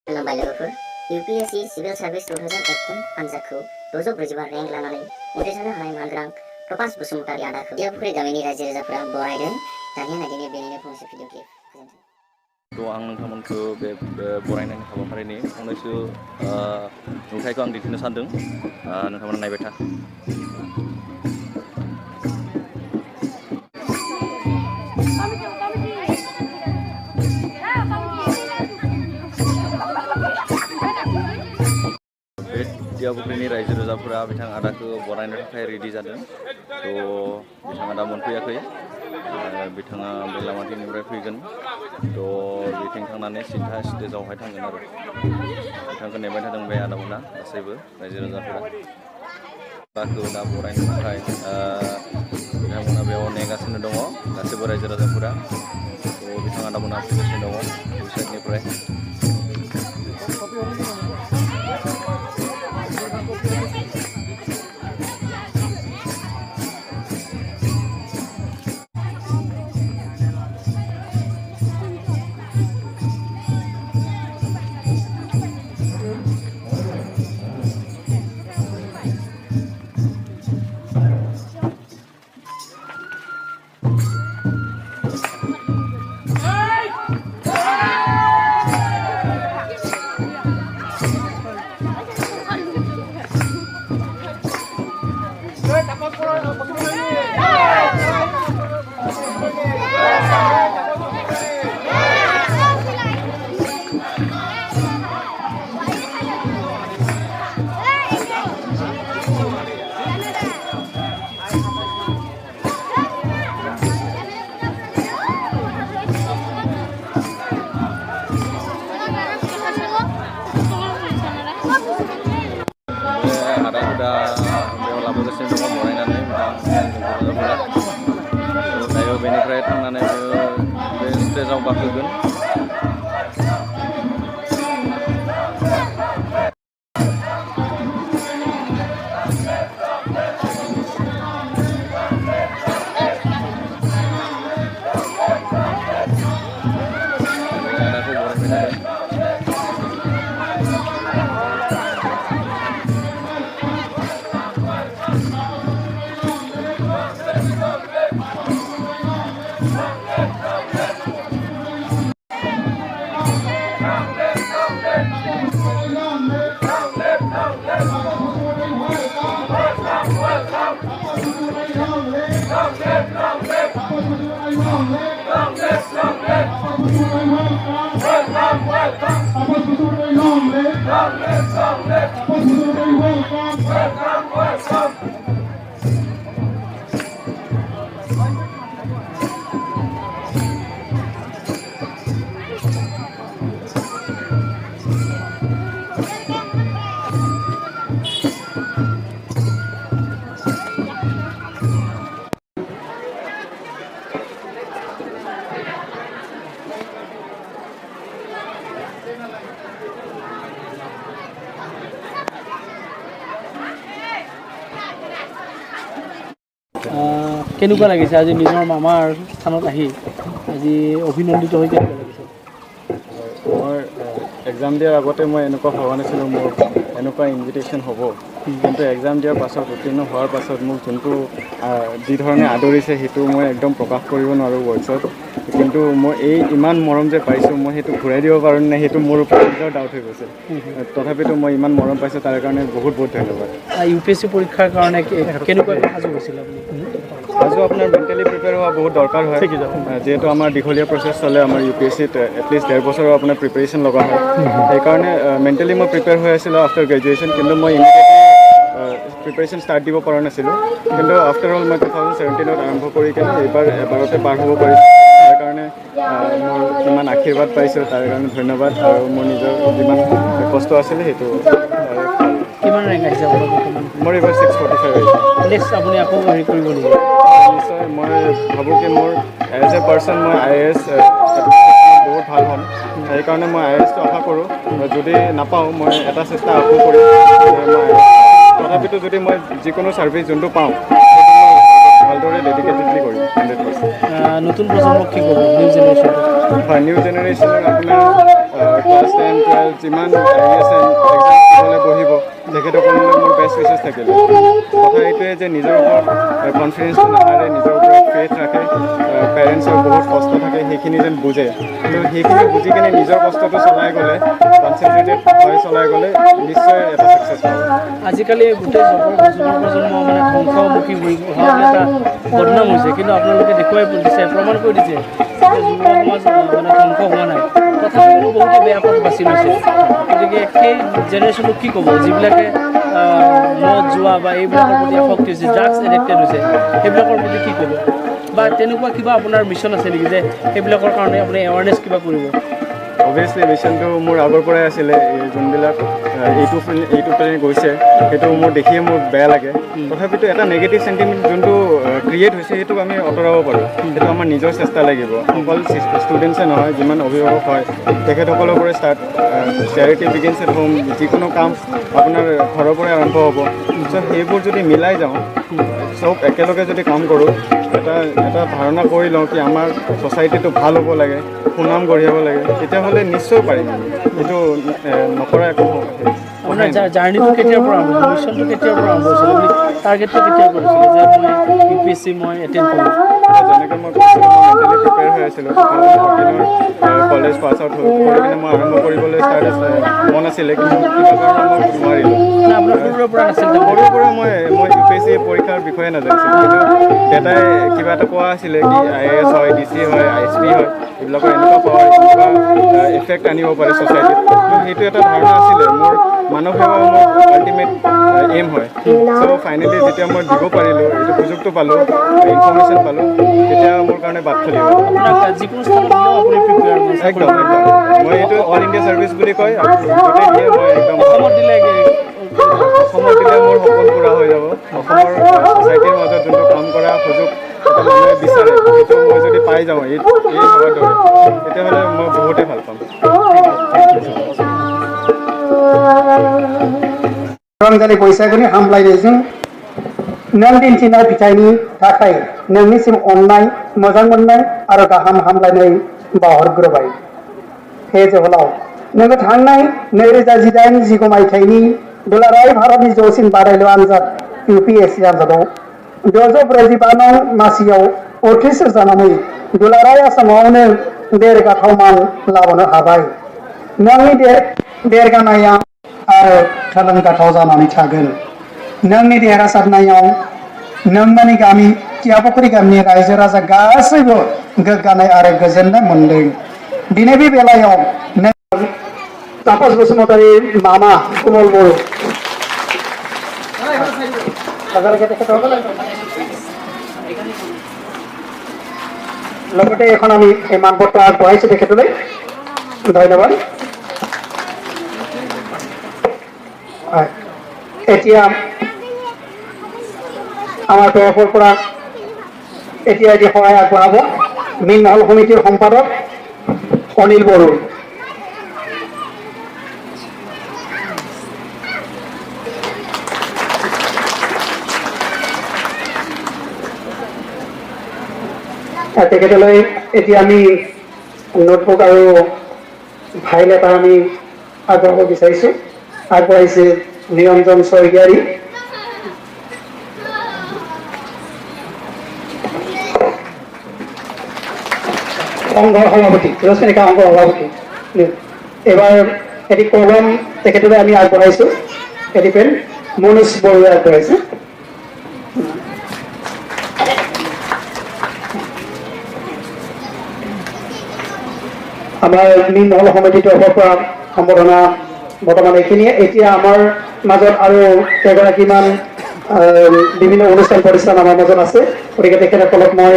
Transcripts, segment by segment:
खुलुमबाय लोगोफोर UPSC civil service 2018 आनजादखौ 644 रेंक लानानै उथ्रिसारनो हानाय मानग्रां प्रकाश बसुमतारी आदाखौ दियापुखुरि गामिनि रायजो राजाफोरा बरायदों। दानिया नायदिनो बेनिनो फंसे भिडिअ क्लिप थ' आं नोंथांमोनखौ बे बरायनायनि हाबाफारिनि फंनैसो नुथायखौ आं दिन्थिनो सानदों। नोंथांमोना नायबाय था। बे दियापुखुरिनि रायजो राजाफोरा बिथां आदाखौ बरायनो थाखाय रेडि जादों। थ' बिथाङा दा मोनफैयाखै। बिथाङा बे लामाथिंनिफ्राय फैगोन। थ' बिथिं थांनानै सिधा स्टेजावहाय थांगोन आरो बिथांखौ नेबाय थादों बे आदामोना गासैबो रायजो राजाफोरा आदाखौ दा बरायनो थाखाय बिथांमोना बेयाव नेगासिनो दङ गासैबो रायजो राजाफोरा। थ' बिथां आदामोना फैगासिनो दङ बे साइडनिफ्राय। आदा बेयाव लाबोगासिनो दङ बरायनानै दायो बेनिफ्राय थांनानै बे स्टेजाव गाखोगोन। কেনেকুৱা লাগিছে আজি নিজৰ মামাৰ স্থানত আহি আজি অভিনন্দিত হৈ কেনেকুৱা লাগিছে? মই এক্সাম দিয়াৰ আগতে মই এনেকুৱা ভবা নাছিলোঁ মোৰ এনেকুৱা ইনভিটেশ্যন হ'ব, কিন্তু এক্সাম দিয়াৰ পাছত উত্তীৰ্ণ হোৱাৰ পাছত মোক যোনটো যি ধৰণে আদৰিছে সেইটো মই একদম প্ৰকাশ কৰিব নোৱাৰোঁ ৱৰ্ডছত। কিন্তু মই ইমান মৰম যে পাইছোঁ মই সেইটো ঘূৰাই দিব পাৰোঁ নে সেইটো মোৰ ওপৰত নিজৰ ডাউট হৈ গৈছে। তথাপিতো মই ইমান মৰম পাইছোঁ তাৰ কাৰণে বহুত বহুত ধন্যবাদ। UPSC পৰীক্ষাৰ কাৰণে কেনেকুৱা সাজু হৈছিল আপুনি? সাজু আপোনাৰ মেণ্টেলি প্ৰিপেয়াৰ হোৱা বহুত দৰকাৰ হয়, যিহেতু আমাৰ দীঘলীয়া প্ৰচেছ চলে আমাৰ UPSCত এটলিষ্ট 1.5 বছৰৰ আপোনাৰ প্ৰিপেৰেশ্যন লগা হয়। সেইকাৰণে মেণ্টেলি মই প্ৰিপেয়াৰ হৈ আছিলোঁ আফটাৰ গ্ৰেজুৱেশ্যন, কিন্তু মই প্ৰিপেৰেশ্যন ষ্টাৰ্ট দিব পৰা নাছিলোঁ। কিন্তু আফটাৰ অল মই 2017ত আৰম্ভ কৰি কিনে এইবাৰ এবাৰতে পাৰ হ'ব পাৰিছোঁ। তাৰ কাৰণে মোৰ কিমান আশীৰ্বাদ পাইছোঁ তাৰ কাৰণে ধন্যবাদ, আৰু মোৰ নিজৰ যিমান কষ্ট আছিলে সেইটো কিমান ৰেংক আহিছে মোৰ এইবাৰ 645 আহিছে। নেক্সট আপুনি আকৌ হেৰি কৰিব লাগিব? নিশ্চয় মই ভাবোঁ কি মোৰ এজ এ পাৰ্চন মই IAS বহুত ভাল হ'ম। সেইকাৰণে মই IASটো আশা কৰোঁ। যদি নাপাওঁ মই এটা চেষ্টা আকৌ কৰিম মই তথাপিতো যদি মই যিকোনো ছাৰ্ভিচ যোনটো পাওঁ সেইটো মই ভালদৰে ডেডিকেটেডলি কৰিম 100%। নতুন প্ৰজন্মক কি ক'ব? New generation? হয়, নিউ জেনেৰেশ্যনক আপোনাৰ ক্লাছ 10, 12 যিমান এক্সাম দিবলৈ বহিব তেখেতসকললৈ মোৰ বেষ্ট উইচেছ থাকিলে। কথা এইটোৱে যে নিজৰ ওপৰত কনফিডেন্সটো নাহাৰে, নিজৰ ওপৰত ফেথ ৰাখে, পেৰেণ্টছৰ বহুত কষ্ট থাকে সেইখিনি যেন বুজে। তো সেইখিনি বুজি কিনে নিজৰ কষ্টটো চলাই গ'লে, কনচেনট্ৰেটেড হৈ চলাই গ'লে নিশ্চয় এটা ছাকচেছ পাব। আজিকালি গোটেই যুৱ প্ৰজন্ম মানে ধ্বংসমুখী হোৱা এটা বদনাম হৈছে, কিন্তু আপোনালোকে দেখুৱাই দিছে, প্ৰমাণ কৰি দিছে যে যুৱ সমাজ মানে ধ্বংস হোৱা নাই, তথাপিও বহুতে বেয়া পথ বাছি লৈছে। গতিকে সেই জেনেৰেশ্যনক কি ক'ব যিবিলাকে মদ যোৱা বা এইবিলাকৰ প্ৰতি আসক্তি হৈছে, ড্ৰাগছ এডিক্টেড হৈছে, সেইবিলাকৰ প্ৰতি কি ক'ব? বা তেনেকুৱা কিবা আপোনাৰ মিছন আছে নেকি যে সেইবিলাকৰ কাৰণে আপুনি এৱাৰনেছ কিবা কৰিব? অভিয়াছলি মিছনটো মোৰ আগৰ পৰাই আছিলে। যোনবিলাক এইটো প্লেনে গৈছে সেইটো মোৰ দেখিয়ে মোৰ বেয়া লাগে। তথাপিতো এটা নেগেটিভ চেণ্টিমেণ্ট যোনটো ক্ৰিয়েট হৈছে সেইটোক আমি আঁতৰাব পাৰোঁ। সেইটো আমাৰ নিজৰ চেষ্টা লাগিব। অকল ষ্টুডেণ্টছে নহয়, যিমান অভিভাৱক হয় তেখেতসকলৰ পৰাই start. Charity begins at home. যিকোনো কাম আপোনাৰ ঘৰৰ পৰাই আৰম্ভ হ'ব। চ' সেইবোৰ যদি মিলাই যাওঁ, চব একেলগে যদি কাম কৰোঁ, এটা ধাৰণা কৰি লওঁ কি আমাৰ ছ'চাইটিটো ভাল হ'ব লাগে, সুনাম গঢ়িয়াব লাগে, তেতিয়াহ'লে নিশ্চয় পাৰিম। এইটো নকৰা একো আপোনাৰ জাৰ্ণিটো কেতিয়াৰ পৰা আৰম্ভ হৈছিল? মিছনটো কেতিয়াৰ পৰা আৰম্ভ হৈছিল? আপুনি টাৰ্গেটটো কেতিয়াৰ পৰা দিছিলে যে মই UPSC মই এটেণ্ড কৰিম? যেনেকৈ মই কৈছিলোঁ, মই মেণ্টেলি প্ৰিপেয়াৰ হৈ আছিলোঁ। 2014 কলেজ পাছ আউট কৰি কিনে মই আৰম্ভ কৰিবলৈ মন আছিলে, কিন্তু কিবা কাৰণত মই নোৱাৰিলোঁ। আপোনাৰ সৰুৰে পৰা নাছিল? সৰুৰ পৰা মই UPSC পৰীক্ষাৰ বিষয়ে নাজানিছিলোঁ, কিন্তু দেউতাই কিবা এটা কোৱা আছিলে কি IAS হয়, DC হয়, ISP হয়, এইবিলাকৰ এনেকুৱা পাৱাৰ, এনেকুৱা এফেক্ট আনিব পাৰে ছ'চাইটিত। সেইটো এটা ধাৰণা আছিলে। মোৰ মানৱ সেৱা মোৰ আল্টিমেট এইম হয়। চ' ফাইনেলি যেতিয়া মই দিব পাৰিলোঁ, এইটো সুযোগটো পালোঁ, ইনফৰ্মেশ্যন পালোঁ, তেতিয়া মোৰ কাৰণে বাট খুলি গ'ল। আপোনাক যিকোনো স্থানত দিলেও আপুনি প্ৰিপেয়াৰ কৰিছে? একদম মই এইটো অল ইণ্ডিয়া চাৰ্ভিচ বুলি কয়। গোটেই দিয়ে মই একদম অসমত দিলে মোৰ সপোন পূৰা হৈ যাব। অসমৰ ছ'চাইটিৰ মাজত যোনটো কাম কৰা সুযোগ এটা মানুহে বিচাৰে, সেইটো মই যদি পাই যাওঁ এই হোৱাৰ দৰে, তেতিয়াহ'লে মই বহুতেই ভাল পাম। रंजालि बैसागुनि हामलायनायजों नों दिन्थिनाय फिथाइनि थाखाय नोंनिसिम अननाय, मोजां मोननाय आरो गाहाम हामलायनाय बावहरग्रोबाय। हे जोहोलाव, नोङो थांनाय 2018-19 मायथाइनि दुलाराय भारतनि जौसिन बादायलु आनजाद UPSC आनजादाव 245 नं मासियाव उथ्रिसार जानानै दुलाराय आसामावनो देरगाथाव मान लाबोनो हाबाय। नोंनि देरगानाया आरो थुलुंगाथाव जानानै थागोन। नोंनि देरहासारनायाव नोंनि गामि टियापुखुरि गामिनि रायजो राजा गासैबो गोग्गानाय आरो गोजोननाय मोनदों। दिनै बे बेलायाव तापस बसुमतारी मामा कमल बर' লগতে এখন আমি এই মানপত্ৰ আগবঢ়াইছোঁ তেখেতলৈ। ধন্যবাদ। এতিয়া আমাৰ তৰফৰ পৰা এতিয়া এটি সহায় আগবঢ়াব মীন মহল সমিতিৰ সম্পাদক অনিল বড়ো। তেখেতলৈ এতিয়া আমি নোটবুক আৰু ফাইল এটা আমি আগবঢ়াব বিচাৰিছোঁ। আগবঢ়াইছে নিৰঞ্জন শইকীয়াৰী। সংঘৰ সভাপতি, ৰশ্মিকা সংঘৰ সভাপতি। এবাৰ এটি কলম তেখেতলৈ আমি আগবঢ়াইছোঁ। এটি পেন মনোজ বৰুৱাই আগবঢ়াইছে। আমাৰ মীন মহল সমিতিৰ তৰফৰ পৰা সম্বৰ্ধনা বৰ্তমান এইখিনিয়ে। এতিয়া আমাৰ মাজত আৰু কেইগৰাকীমান বিভিন্ন অনুষ্ঠান প্ৰতিষ্ঠান আমাৰ মাজত আছে, গতিকে তেখেতসকলক মই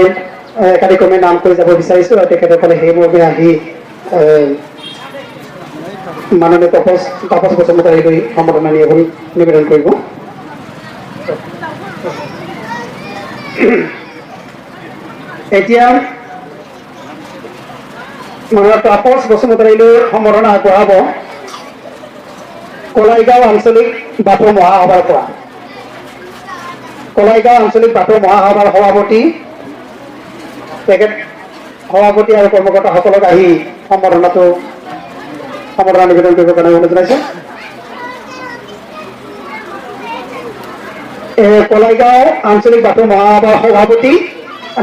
একাধিক্ৰমে নাম কৰি যাব বিচাৰিছোঁ আৰু তেখেতসকলে সেই মৰ্মে আহি মাননীয় তাপস বসুমতাৰীলৈ সম্বৰ্ধনা নিয়াবলৈ নিবেদন কৰিব। এতিয়া মাননীয় তাপস বসুমতাৰীলৈ সম্বৰ্ধনা আগবঢ়াব কলাইগাঁও আঞ্চলিক বাথৌ মহাসভাৰ পৰা। কলাইগাঁও আঞ্চলিক বাথৌ মহাসভাৰ সভাপতি, তেখেত সভাপতি আৰু কৰ্মকৰ্তাসকলক আহি সম্বৰ্ধনাটো সম্বৰ্ধনা নিবেদন কৰিবৰ কাৰণে অনুৰোধ জনাইছোঁ। কলাইগাঁও আঞ্চলিক বাথৌ মহাসভাৰ সভাপতি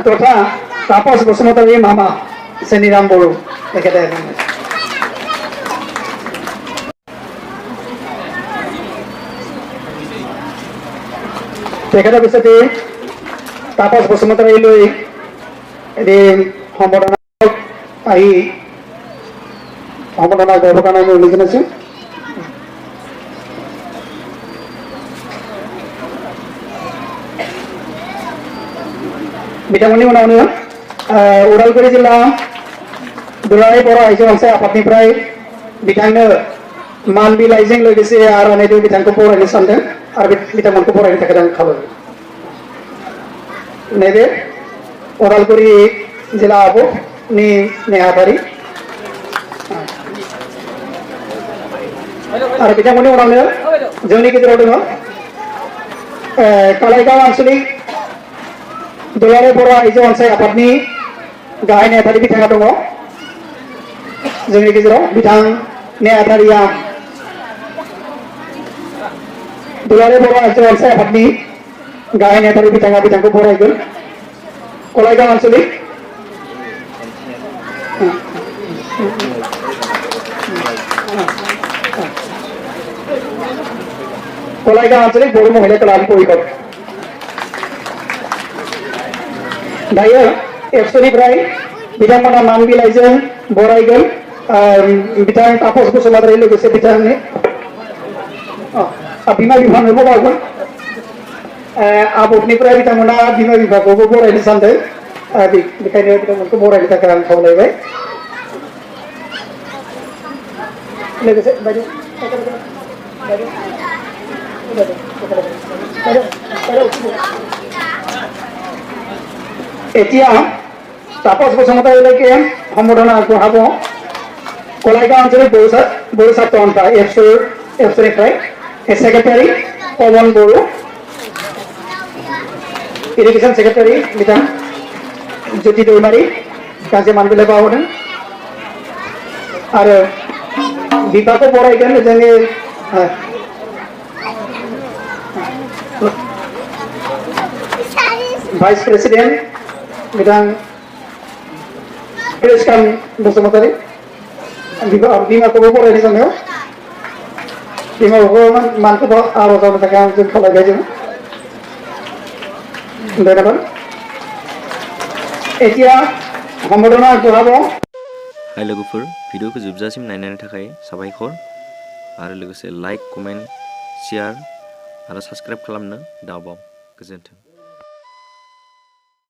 তথা তাপস বসুমতাৰীৰ মামা চেনিৰাম বড়ো তেখেতে তেখেতৰ পিছতে তাপস বসুমতাৰীলৈ এটি সম্বৰ্ধনা আহি সম্বৰ্ধনা কৰিবৰ কাৰণে আমি অনুৰোধ জনাইছোঁ। बिथांमोननि उनावनो उदालगुरि जिल्ला दुलाराय बर' आइजो अनसाय आफादनिफ्राय बिथांनो मान बिलाइजों लोगोसे आर'नाइजों बिथांखौ बरायनो सानदों आरो बिथांमोनखौ बरायनो थाखाय आं खावलायो। नैबे उदालगुरि जिल्ला आफादनि नेहाथारि आरो बिथांमोननि उनावनो जोंनि गेजेराव दङ कालाइगाव आन्चलिक दुलाराय बर' आइजो अनसाय आफादनि गाहाय नेहाथारि बिथाङा दङ जोंनि गेजेराव। बिथां नेहाथारिया दुलाराय बर' आइजो अनसाय आफादनि गाहाय नेहाथारि बिथाङा बिथांखौ बरायगोन। कलाइगाव आन्चलिक कलाइगाव आन्चलिक बर' महिला कलाकार परिषद दायो एबसुनिफ्राय बिथांमोना मान बिलाइजों बरायगोन बिथां तापस बसुमतारी लोगोसे बिथांनि बिमा बिफानोबो बावगोन। आबौनिफ्राय बिथांमोना बिमा बिफाखौबो बरायनो सानदों बेखायनो बिथांमोनखौ बरायनो थाखाय आं खावलायबाय। लोगोसे এতিয়া তাপস বসুমতাৰীলৈকে সম্বৰ্ধনা আগবঢ়াব কলাইগাঁও আঞ্চলিক বড়ো ছাত্ৰ সন্থা এফচুনিफ्राय सेक्रेटारि पवन बड़ो इरिगेशन सेक्रेटारि बिथां ज्योति दैमारी गांसे मान बिलाइ बावदों आरो बिफाखौ बरायगोन जोंनि भाइस प्रेसिडेंट बिथां प्रेसकान बसुमतारी बिमाखौबो बरायनो सानदों बिमाखौ मानखौ आर'ज होनो थाखाय आं जों खावलायबाय जों धन्यबाद। এতিয়া সম্বৰ্ধনা আগবঢ়াব। हाय लोगोफोर भिडिअखौ जोबजासिम नायनायनि थाखाय साबायखर आरो लोगोसे लाइक कमेन्ट शेयार आरो साबस्क्राइब खालामनो दाबाव। गोजोन्थों।